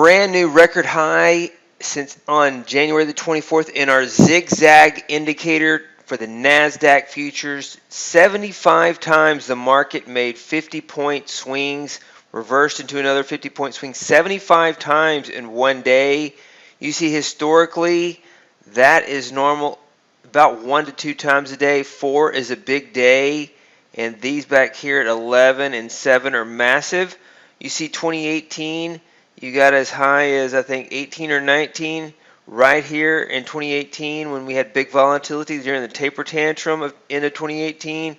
brand new record high since on January the 24th in our Zig Zag Indicator for the Nasdaq futures. 75 times the market made 50-point swings, reversed into another 50-point swing. 75 times in one day. You see, historically, that is normal, about 1 to 2 times a day. 4 is a big day, and these back here at 11 and 7 are massive. You see 2018, you got as high as I think 18 or 19 right here in 2018 when we had big volatility during the taper tantrum of end of 2018.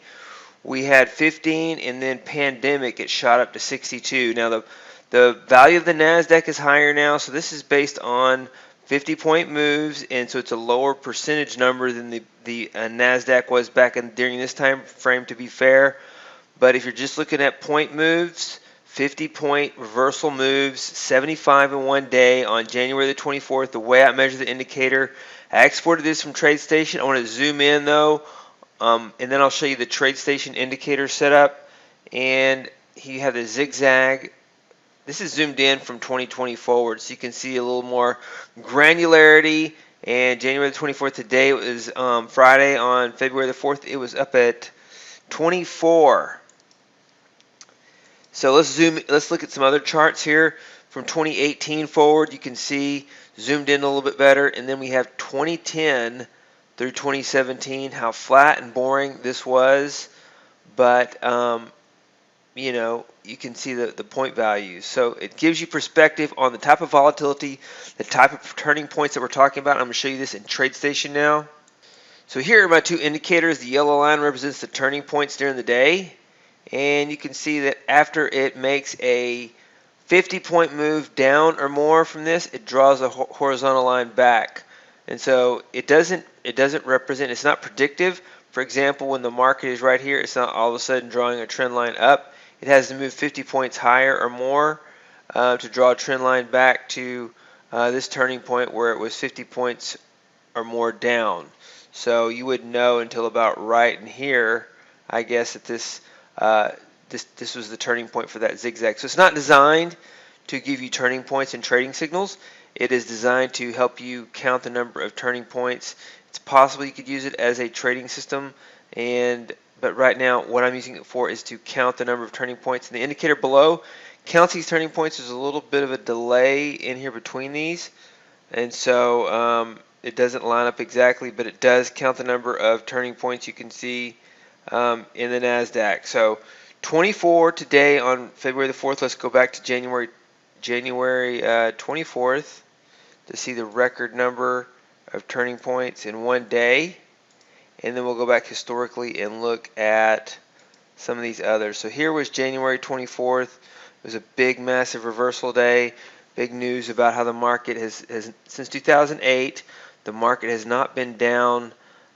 We had 15, and then pandemic, it shot up to 62. Now the value of the Nasdaq is higher now, so this is based on 50-point moves, and so it's a lower percentage number than the Nasdaq was back during this time frame, to be fair. But if you're just looking at point moves, 50-point reversal moves, 75 in one day on January the 24th. The way I measure the indicator, I exported this from TradeStation. I want to zoom in though, and then I'll show you the TradeStation indicator setup. And you have the zigzag. This is zoomed in from 2020 forward, so you can see a little more granularity. And January the 24th today, it was Friday. On February the 4th, it was up at 24. So let's look at some other charts here from 2018 forward. You can see zoomed in a little bit better, and then we have 2010 through 2017, how flat and boring this was. But you know, you can see the point values. So it gives you perspective on the type of volatility, the type of turning points that we're talking about. I'm going to show you this in TradeStation now. So here are my two indicators. The yellow line represents the turning points during the day. And you can see that after it makes a 50-point move down or more from this, it draws a horizontal line back. And so it doesn't represent, it's not predictive. For example, when the market is right here, it's not all of a sudden drawing a trend line up. It has to move 50 points higher or more to draw a trend line back to this turning point where it was 50 points or more down. So you wouldn't know until about right in here, I guess, that this was the turning point for that zigzag. So it's not designed to give you turning points and trading signals. It is designed to help you count the number of turning points. It's possible you could use it as a trading system, but right now what I'm using it for is to count the number of turning points. And the indicator below counts these turning points. There's a little bit of a delay in here between these, and so it doesn't line up exactly, but it does count the number of turning points you can see in the Nasdaq. So 24 today on February the 4th. Let's go back to January 24th to see the record number of turning points in one day, and then we'll go back historically and look at some of these others. So here was January 24th. It was a big, massive reversal day. Big news about how the market has since 2008, the market has not been down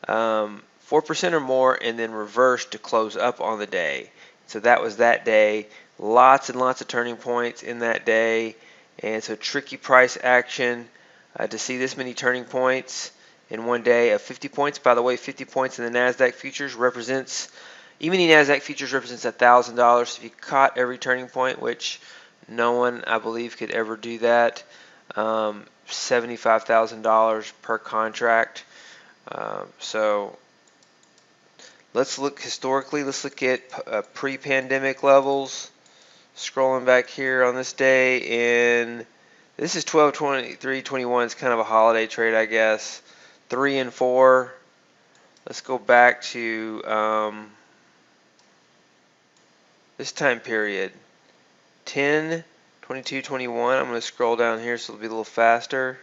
4% or more and then reversed to close up on the day. So that was that day. Lots and lots of turning points in that day, and so tricky price action to see this many turning points in one day of 50 points. By the way, 50 points in the Nasdaq futures represents, E-mini Nasdaq futures represents $1,000. So if you caught every turning point, which no one, I believe, could ever do that, $75,000 per contract. So let's look historically. Let's look at pre-pandemic levels. Scrolling back here on this day, and this is 12/23/21. It's kind of a holiday trade, I guess. 3 and 4. Let's go back to this time period. 10/22/21. I'm going to scroll down here so it'll be a little faster.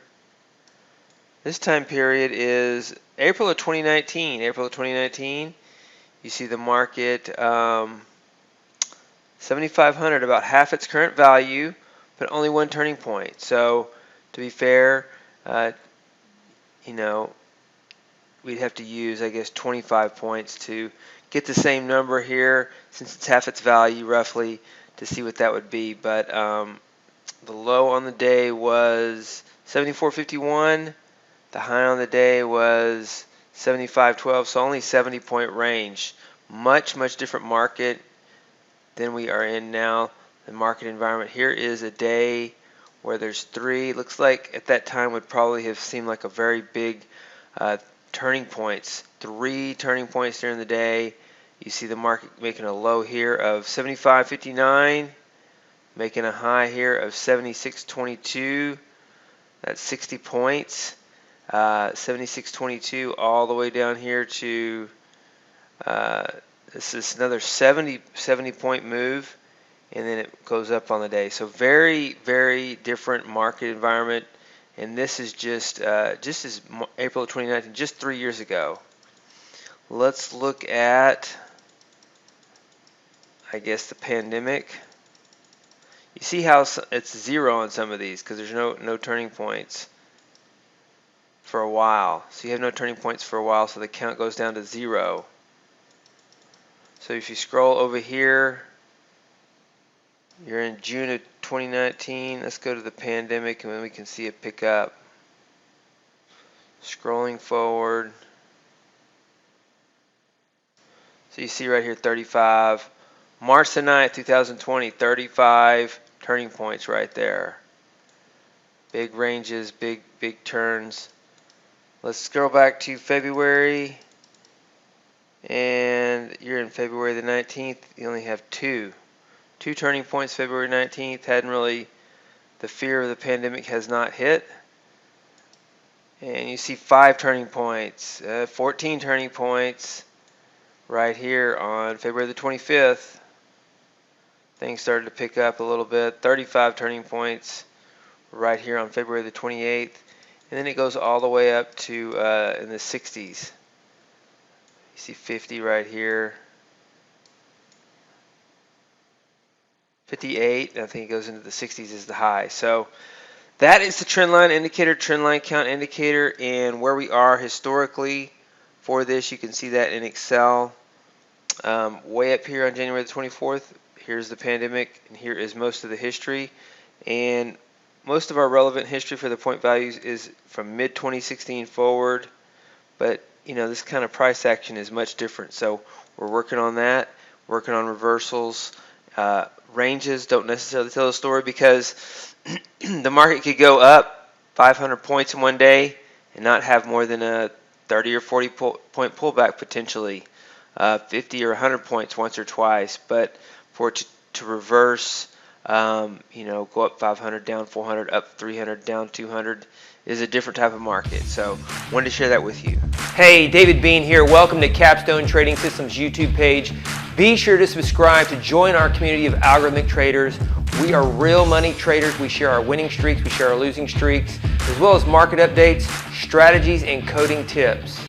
This time period is April of 2019. April of 2019. You see the market 7,500, about half its current value, but only one turning point. So to be fair, you know, we'd have to use, I guess, 25 points to get the same number here, since it's half its value roughly, to see what that would be. But the low on the day was 74.51. The high on the day was 75.12, so only 70-point range. Much different market than we are in now. The market environment here is a day where there's 3. Looks like at that time would probably have seemed like a very big turning points. 3 turning points during the day. You see the market making a low here of 75.59, making a high here of 76.22. That's 60 points. 76.22 all the way down here to this is another 70 point move, and then it goes up on the day. So very, very different market environment, and this is just as April of 2019, just 3 years ago. Let's look at, I guess, the pandemic. You see how it's 0 on some of these because there's no turning points for a while. So you have no turning points for a while, so the count goes down to 0. So if you scroll over here, you're in June of 2019. Let's go to the pandemic, and then we can see it pick up. Scrolling forward. So you see right here 35. March the 9th, 2020, 35 turning points right there. Big ranges, big turns. Let's scroll back to February, and you're in February the 19th. You only have 2 turning points. February 19th hadn't really, the fear of the pandemic has not hit. And you see 5 turning points, 14 turning points right here on February the 25th. Things started to pick up a little bit. 35 turning points right here on February the 28th. And then it goes all the way up to in the 60s. You see 50 right here. 58, and I think it goes into the 60s is the high. So that is the trend line indicator, trend line count indicator, and where we are historically for this. You can see that in Excel. Way up here on January the 24th, here's the pandemic, and here is most of the history. And most of our relevant history for the point values is from mid-2016 forward, but you know, this kind of price action is much different. So we're working on that, working on reversals. Ranges don't necessarily tell the story because the market could go up 500 points in one day and not have more than a 30 or 40 point pullback potentially, 50 or 100 points once or twice. But for it to reverse, you know, go up 500, down 400, up 300, down 200 is a different type of market. So wanted to share that with you. Hey, David Bean here. Welcome to Capstone Trading Systems YouTube page. Be sure to subscribe to join our community of algorithmic traders. We are real money traders. We share our winning streaks, we share our losing streaks, as well as market updates, strategies, and coding tips.